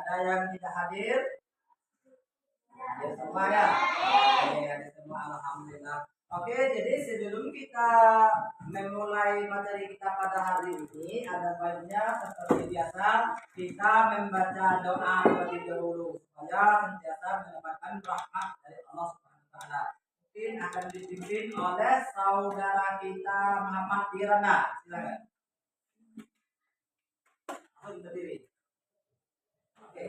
Ada yang tidak hadir? Ya semua ya. Oke, ada semua, alhamdulillah. Oke, jadi sebelum kita memulai materi kita pada hari ini, ada baiknya seperti biasa kita membaca doa terlebih dahulu supaya sentiasa mendapatkan rahmat dari Allah Subhanahu wa taala. Mungkin akan dipimpin oleh saudara kita Muhammad Dirana. Silakan. Aku berdiri. Oke.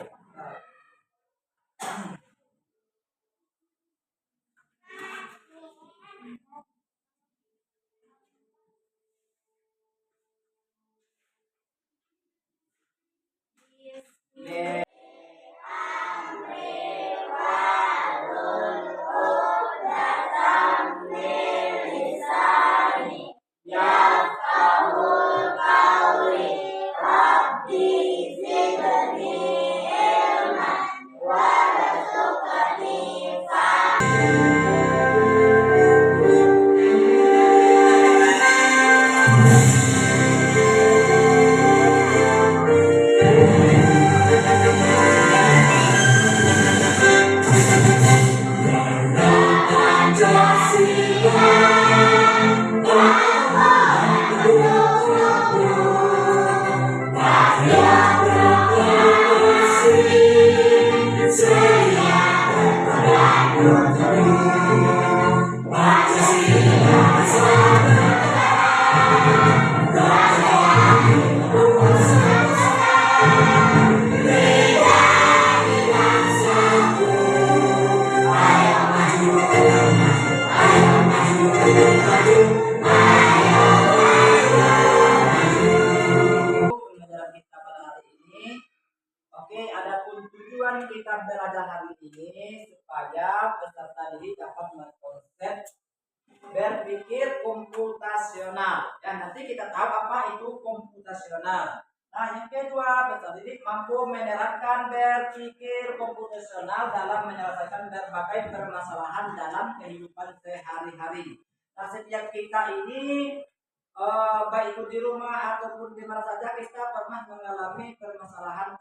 Yeah. Kita belajar hari ini supaya peserta didik dapat mengkonsep berpikir komputasional. Dan nanti kita tahu apa itu komputasional. Nah, yang kedua, peserta didik mampu menerapkan berpikir komputasional dalam menyelesaikan berbagai permasalahan dalam kehidupan sehari-hari. Nah, setiap kita ini baik itu di rumah ataupun di mana saja kita pernah mengalami permasalahan.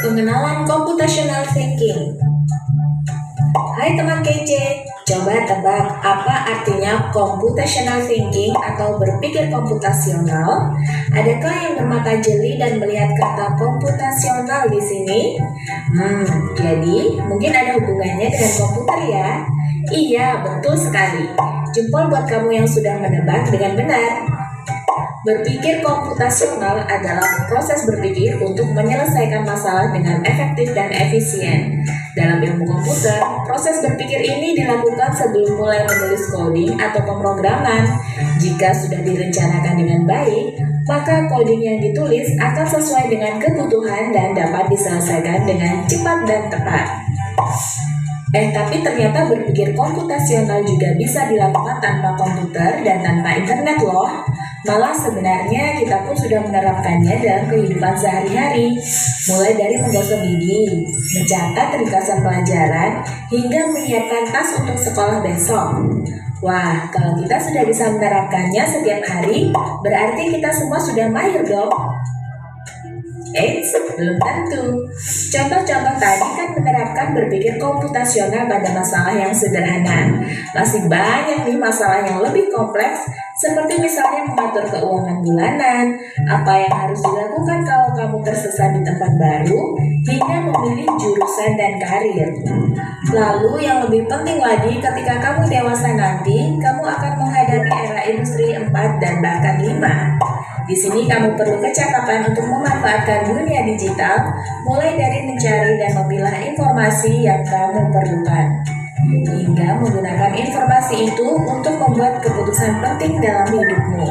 Pengenalan computational thinking. Hai teman kece, coba tebak apa artinya computational thinking atau berpikir komputasional? Adakah yang bermata jeli dan melihat kata komputasional di sini? Jadi mungkin ada hubungannya dengan komputer ya? Iya, betul sekali. Jempol buat kamu yang sudah menebak dengan benar. Berpikir komputasional adalah proses berpikir untuk menyelesaikan masalah dengan efektif dan efisien. Dalam ilmu komputer, proses berpikir ini dilakukan sebelum mulai menulis coding atau pemrograman. Jika sudah direncanakan dengan baik, maka coding yang ditulis akan sesuai dengan kebutuhan dan dapat diselesaikan dengan cepat dan tepat. Tapi ternyata berpikir komputasional juga bisa dilakukan tanpa komputer dan tanpa internet loh. Malah sebenarnya kita pun sudah menerapkannya dalam kehidupan sehari-hari. Mulai dari menggosok gigi, mencatat ringkasan pelajaran, hingga menyiapkan tas untuk sekolah besok. Wah, kalau kita sudah bisa menerapkannya setiap hari, berarti kita semua sudah mahir dong. Belum tentu. Contoh-contoh tadi kan menerapkan berpikir komputasional pada masalah yang sederhana. Masih banyak nih masalah yang lebih kompleks, seperti misalnya mengatur keuangan bulanan, apa yang harus dilakukan kalau kamu tersesat di tempat baru, hingga memilih jurusan dan karir. Lalu yang lebih penting lagi, ketika kamu dewasa nanti, kamu akan menghadapi era industri 4 dan bahkan 5. Di sini kamu perlu kecakapan untuk memanfaatkan dunia digital, mulai dari mencari dan memilah informasi yang kamu perlukan, hingga menggunakan informasi itu untuk membuat keputusan penting dalam hidupmu.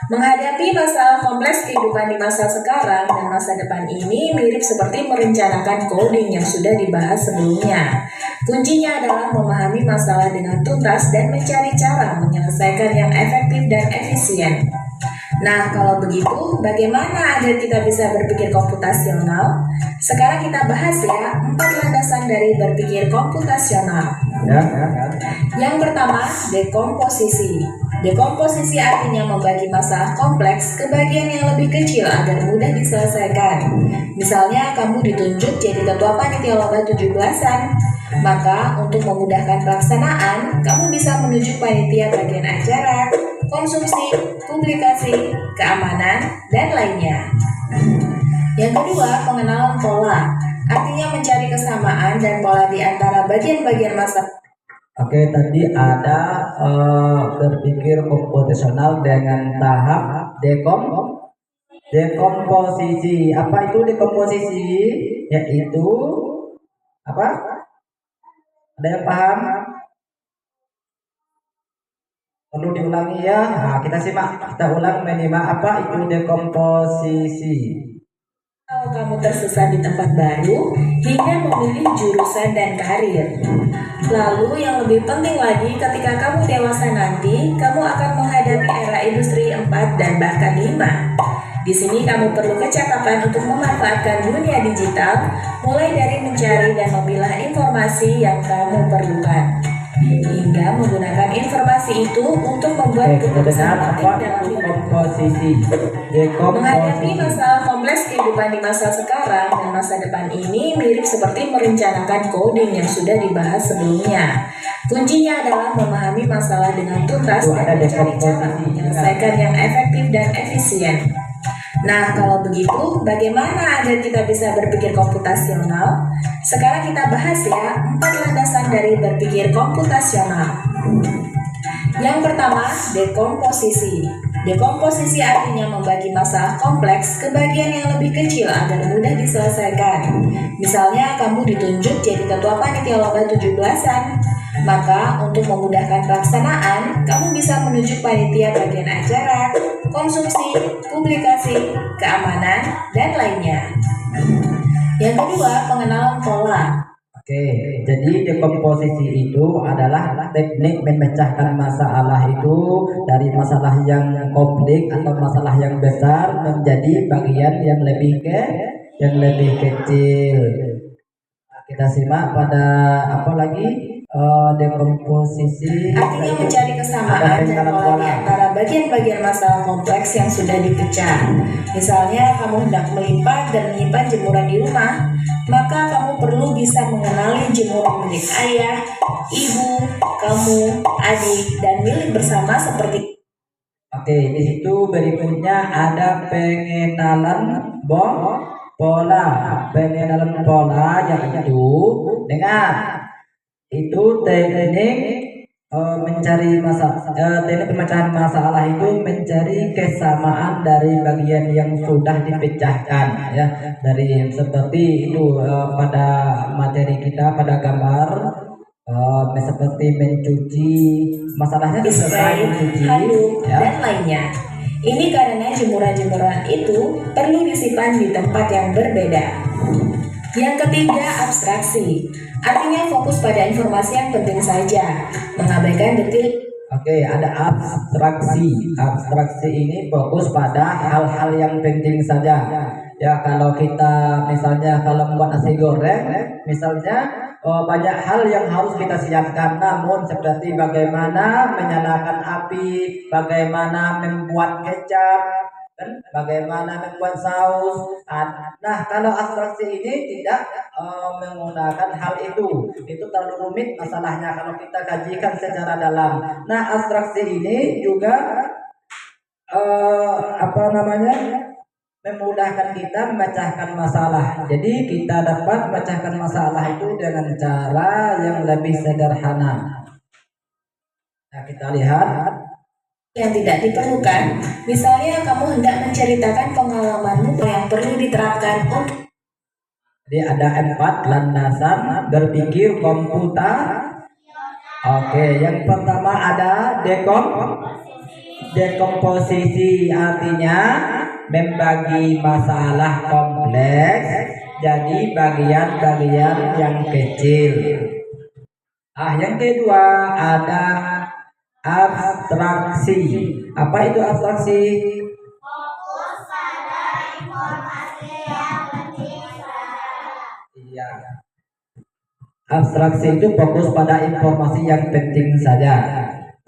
Menghadapi masalah kompleks kehidupan di masa sekarang dan masa depan ini mirip seperti merencanakan coding yang sudah dibahas sebelumnya. Kuncinya adalah memahami masalah dengan tuntas dan mencari cara menyelesaikan yang efektif dan efisien. Nah, kalau begitu, bagaimana agar kita bisa berpikir komputasional? Sekarang kita bahas ya, 4 landasan dari berpikir komputasional. Yang pertama, dekomposisi. Dekomposisi artinya membagi masalah kompleks ke bagian yang lebih kecil agar mudah diselesaikan. Misalnya, kamu ditunjuk jadi ketua panitia lomba 17-an. Maka, untuk memudahkan pelaksanaan, kamu bisa menunjuk panitia bagian acara, konsumsi, publikasi, keamanan, dan lainnya. Yang kedua, pengenalan pola. Artinya mencari kesamaan dan pola di antara bagian-bagian masalah. Oke, tadi ada berpikir komputasional dengan tahap dekomposisi. Apa itu dekomposisi? Yaitu apa? Ada yang paham? Perlu diulangi ya. Nah, kita simak. Kita ulang minimal apa itu dekomposisi. Kalau kamu tersesat di tempat baru, hingga memilih jurusan dan karir. Lalu yang lebih penting lagi, ketika kamu dewasa nanti, kamu akan menghadapi era industri 4 dan bahkan 5. Di sini kamu perlu kecakapan untuk memanfaatkan dunia digital, mulai dari mencari dan memilah informasi yang kamu perlukan, hingga menggunakan informasi itu untuk membuat keputusan penting dalam komposisi. Menghadapi masalah kompleks kehidupan di masa sekarang dan masa depan ini mirip seperti merencanakan coding yang sudah dibahas sebelumnya. Kuncinya adalah memahami masalah dengan tuntas dan mencari cara menyelesaikan yang efektif dan efisien. Nah, kalau begitu, bagaimana agar kita bisa berpikir komputasional? Sekarang kita bahas ya, 4 landasan dari berpikir komputasional. Yang pertama, dekomposisi. Dekomposisi artinya membagi masalah kompleks ke bagian yang lebih kecil agar mudah diselesaikan. Misalnya, kamu ditunjuk jadi ketua panitia lomba 17-an. Maka, untuk memudahkan pelaksanaan, kamu bisa menunjuk panitia bagian acara, konsumsi, publikasi, keamanan, dan lainnya. Yang kedua, pengenalan pola. Oke, jadi dekomposisi itu adalah teknik memecahkan masalah itu dari masalah yang kompleks atau masalah yang besar menjadi bagian yang lebih kecil. Nah, kita simak pada apa lagi? Dekomposisi artinya mencari kesamaan dan pola di antara bagian-bagian masalah kompleks yang sudah dipecah. Misalnya kamu hendak melipat dan menyimpan jemuran di rumah, maka kamu perlu bisa mengenali jemuran milik ayah, ibu, kamu, adik, dan milik bersama seperti. Oke, di situ berikutnya ada pengenalan pola. Pengenalan pola yaitu dengan itu teknik teknik pemecahan masalah itu mencari kesamaan dari bagian yang sudah dipecahkan, ya, dari seperti itu pada materi kita pada gambar seperti mencuci, masalahnya selesai Spray, mencuci, handuk, ya. dan lainnya. Ini karena jemuran-jemuran itu perlu disimpan di tempat yang berbeda. Yang ketiga, abstraksi. Artinya fokus pada informasi yang penting saja, mengabaikan detil. Oke, ada abstraksi. Abstraksi ini fokus pada hal-hal yang penting saja. Ya, kalau kita misalnya kalau membuat nasi goreng, misalnya banyak hal yang harus kita siapkan. Namun seperti bagaimana menyalakan api, bagaimana membuat kecap, dan bagaimana membuat saus. Nah, kalau abstraksi ini tidak menggunakan hal itu terlalu rumit masalahnya kalau kita kajikan secara dalam. Nah, abstraksi ini juga apa namanya, memudahkan kita memecahkan masalah. Jadi kita dapat memecahkan masalah itu dengan cara yang lebih sederhana. Nah, kita lihat Yang tidak diperlukan, misalnya kamu hendak menceritakan pengalamanmu yang perlu diterapkan untuk. jadi ada 4 landasan berpikir komputer. Oke, yang pertama ada dekomposisi, artinya membagi masalah kompleks jadi bagian-bagian yang kecil. Yang kedua ada abstraksi. Apa itu abstraksi? Iya. Abstraksi itu fokus pada informasi yang penting saja.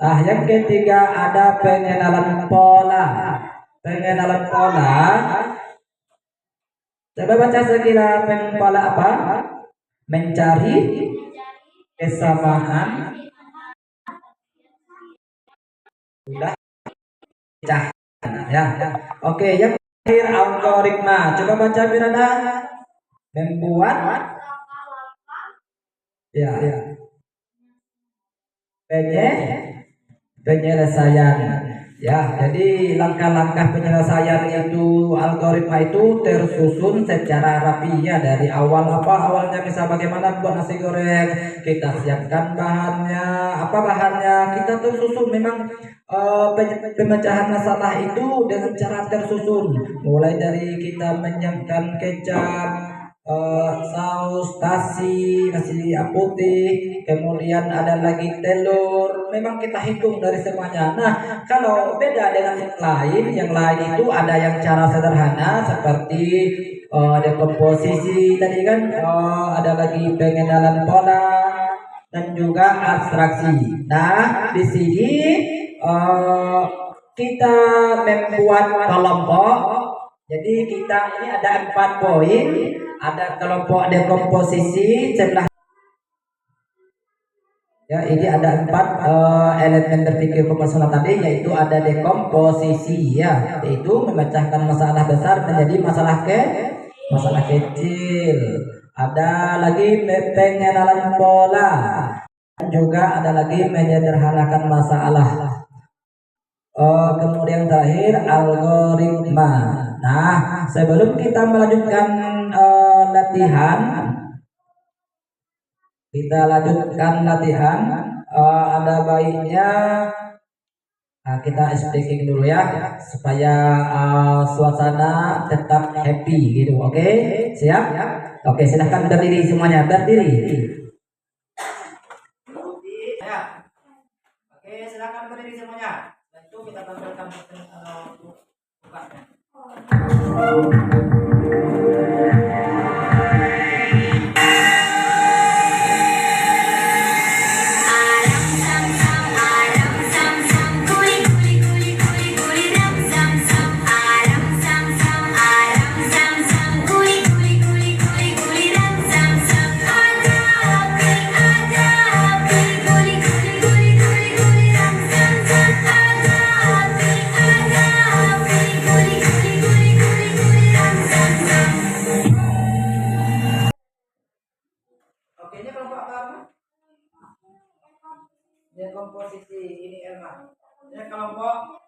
Yang ketiga ada pengenalan pola. Pengenalan pola. Coba baca sekira pola apa? Mencari kesamaan. Sudah pecah. Ya. Oke, yang terakhir algoritma. Coba baca Miranda. Membuat penyelesaian. Ya, jadi langkah-langkah penyelesaian itu algoritma itu tersusun secara rapi, ya, dari awalnya misal bagaimana buat nasi goreng, kita siapkan bahannya, apa bahannya, kita tersusun memang pemecahan masalah itu dengan cara tersusun, mulai dari kita menyiapkan kecap, saus, nasi putih, kemudian ada lagi telur. Memang kita hitung dari semuanya. Nah, kalau beda dengan yang lain itu ada yang cara sederhana seperti dekomposisi tadi kan, ada lagi pengenalan pola dan juga abstraksi. Nah, di sini kita membuat kelompok. Jadi kita ini ada 4 poin. Ada kelompok dekomposisi sebelah. Ya, ini ada 4 elemen berpikir proporsional tadi, yaitu ada dekomposisi, ya, yaitu memecahkan masalah besar menjadi masalah kecil. Ada lagi pengenalan pola, dan juga ada lagi menyederhanakan masalah. Kemudian terakhir algoritma. Nah, sebelum kita melanjutkan latihan, ada baiknya kita speaking dulu, ya, supaya suasana tetap happy gitu. Oke, siap? Oke, silahkan berdiri semuanya, berdiri. Ya. Oke, silakan berdiri semuanya. Dan itu kita tampilkan untuk bukanya. Dekomposisi ini Elma. Ini kelompok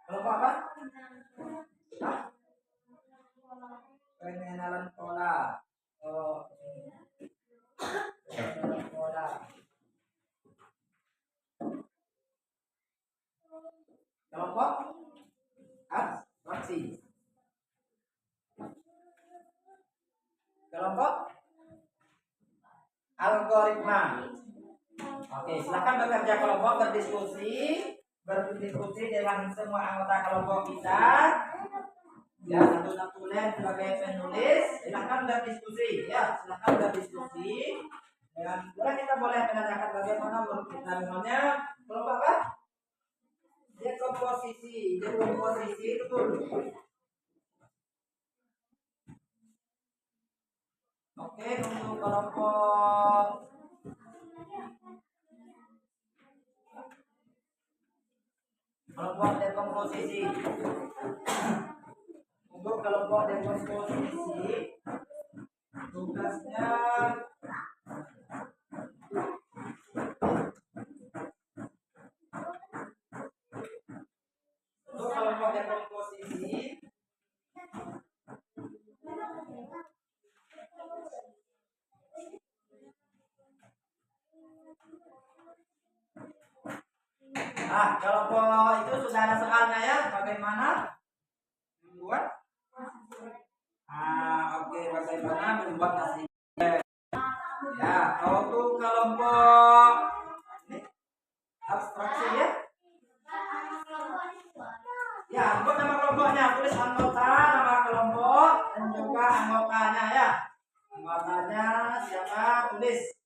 apa? Hah? Pengenalan pola. Oh, pengenalan pola. Kelompok abstraksi. Kelompok algoritma. Oke, silakan bekerja kelompok, berdiskusi dengan semua anggota kelompok kita. Ya, satu tulen sebagai penulis, silakan berdiskusi. Ya, silakan berdiskusi. Dan kita boleh menanyakan bagaimana menurut kita, misalnya kelompok apa? Dekomposisi itu tuh. Oke, untuk kelompok dekomposisi. Untuk kelompok dekomposisi, tugasnya untuk kelompok dekomposisi kelompok itu sudah ada soalnya ya, bagaimana membuat oke, bagaimana membuat nasi. Ya, untuk kelompok ini abstraksi ya. Ya, buat nama kelompoknya, tulis anggota, nama kelompok dan juga anggotanya ya. Anggotanya siapa, tulis.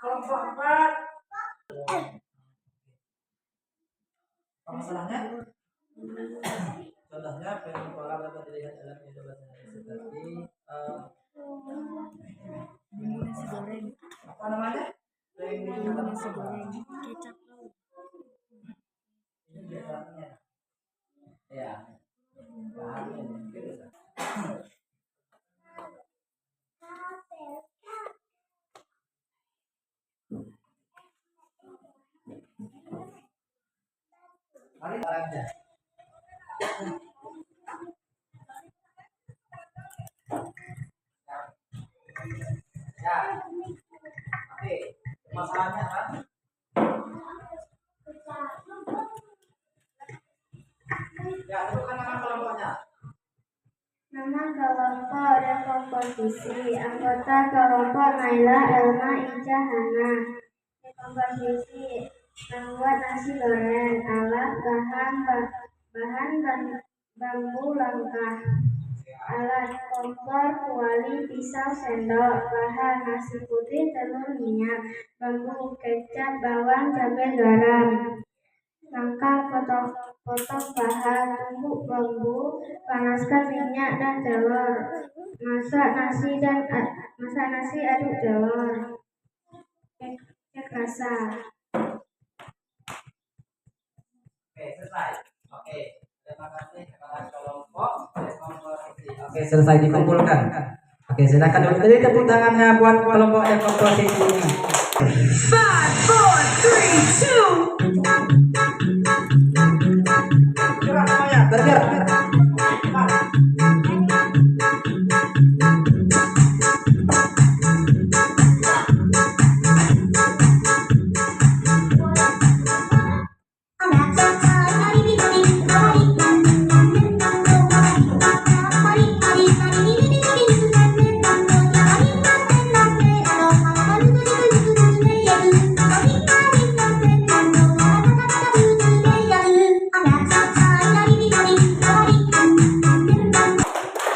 Kelompok 4. Apa masalahnya? Contohnya pola dapat dilihat dalam kehidupan sehari-hari seperti apa namanya? Nasi goreng kecap laut. Ini biasanya. Ya. Mari aja. Ya. Oke, masalahnya kan? Ya, tentukan nama kelompoknya. Nama kelompok dekomposisi. Anggota kelompok Naila, Elma, Ica, Hana. Dekomposisi membuat nasi goreng. Alat bahan bambu langkah. Alat kompor, kuali, pisau, sendok. Bahan nasi putih, telur, minyak, bambu, kecap, bawang, cabai, garam. Langkah potong bahan, tumbuk bambu, panaskan minyak dan telur. Masak nasi aduk telur. Cek rasa. Oke, selesai. Oke, terima kasih kepada kelompok dekomposisi. Oke, selesai dikumpulkan. Oke, silakan beri tepuk tangannya buat kelompok dekomposisi ini. 5, 4, 3, 2. Coba semuanya Bergerak.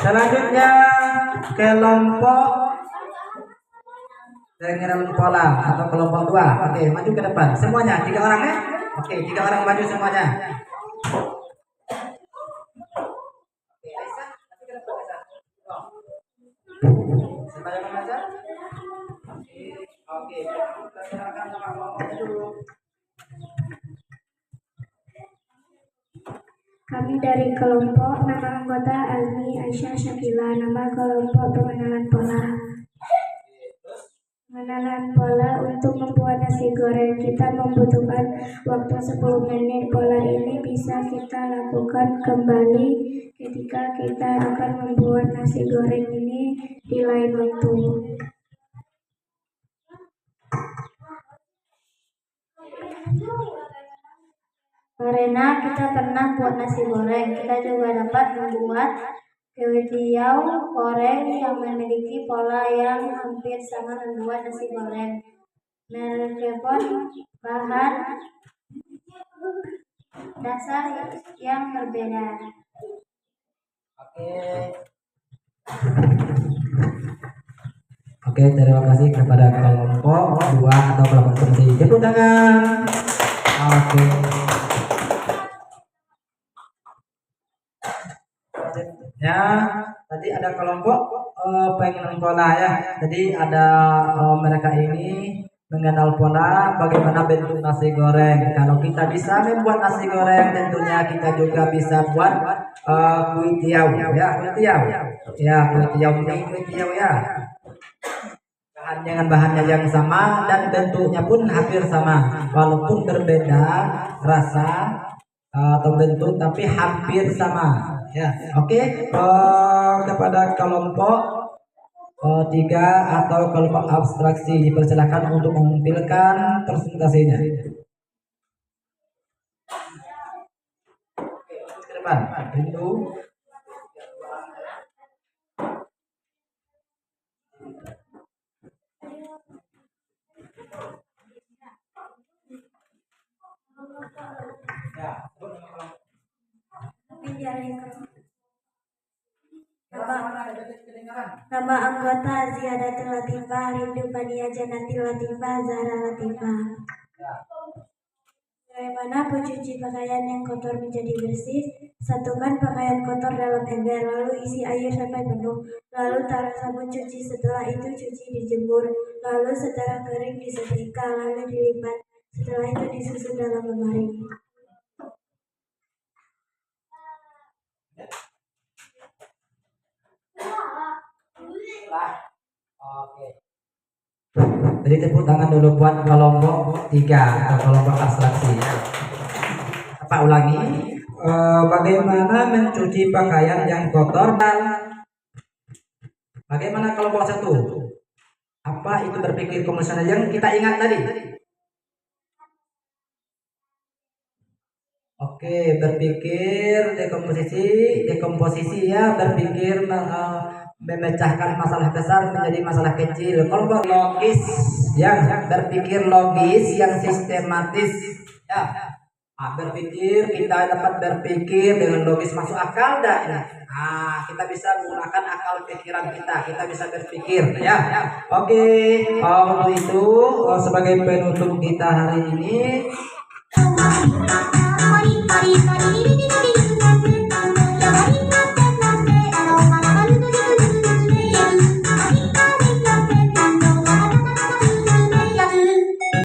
Selanjutnya kelompok pengenalan pola atau kelompok 2. Oke, maju ke depan. Semuanya 3 orang ya. Oke, 3 orang maju semuanya. Oke, Aisyah, nanti ke depan Aisyah. Siapa yang mengajar? Oke, kita serahkan nama kelompoknya dulu. Kami dari kelompok, nama anggota Almi, Aisyah, Syakila. Nama kelompok pengenalan pola. Pengenalan pola untuk membuat nasi goreng. Kita membutuhkan waktu 10 menit. Pola ini bisa kita lakukan kembali ketika kita akan membuat nasi goreng ini di lain waktu. Karena kita pernah buat nasi goreng, kita juga dapat membuat kewetiau goreng yang memiliki pola yang hampir sama membuat nasi goreng. Meskipun bahan dasar yang berbeda. Oke. Oke, terima kasih kepada kelompok 2 atau kelompok seperti tepuk tangan. Oke. Ya, tadi ada kelompok pengen pola ya. Jadi ada mereka ini mengenal pola bagaimana bentuk nasi goreng. Kalau kita bisa membuat nasi goreng, tentunya kita juga bisa buat kuitiau ya, kuitiau. Ya, kuitiau ini kuitiau ya. Bahannya yang sama dan bentuknya pun hampir sama, walaupun berbeda rasa atau bentuk tapi hampir sama ya. Oke. Kepada kelompok 3 atau kelompok abstraksi dipersilakan untuk menampilkan presentasinya. Oke, ke depan itu. Nama anggota Ziyadatul Latifah, Rindu Pania Janatil Latifah, Zahra Latifah. Bagaimana mencuci pakaian yang kotor menjadi bersih? Satukan pakaian kotor dalam ember, lalu isi air sampai penuh. Lalu taruh sabun cuci, setelah itu cuci dijemur. Lalu setelah kering disetrika, lalu dilipat. Setelah itu disusun dalam lemari. Oke. Jadi tepuk tangan dulu buat kelompok 3 atau kelompok abstraksi. Apa ulangi? Bagaimana mencuci pakaian yang kotor dan bagaimana kelompok 1? Apa itu berpikir komunikasional yang kita ingat tadi? Oke, berpikir dekomposisi ya, berpikir memecahkan masalah besar menjadi masalah kecil. Kelompok logis yang berpikir logis yang sistematis ya. Berpikir, kita dapat berpikir dengan logis, masuk akal dah ini. Kita bisa menggunakan akal pikiran kita bisa berpikir ya. Oke, untuk itu sebagai penutup kita hari ini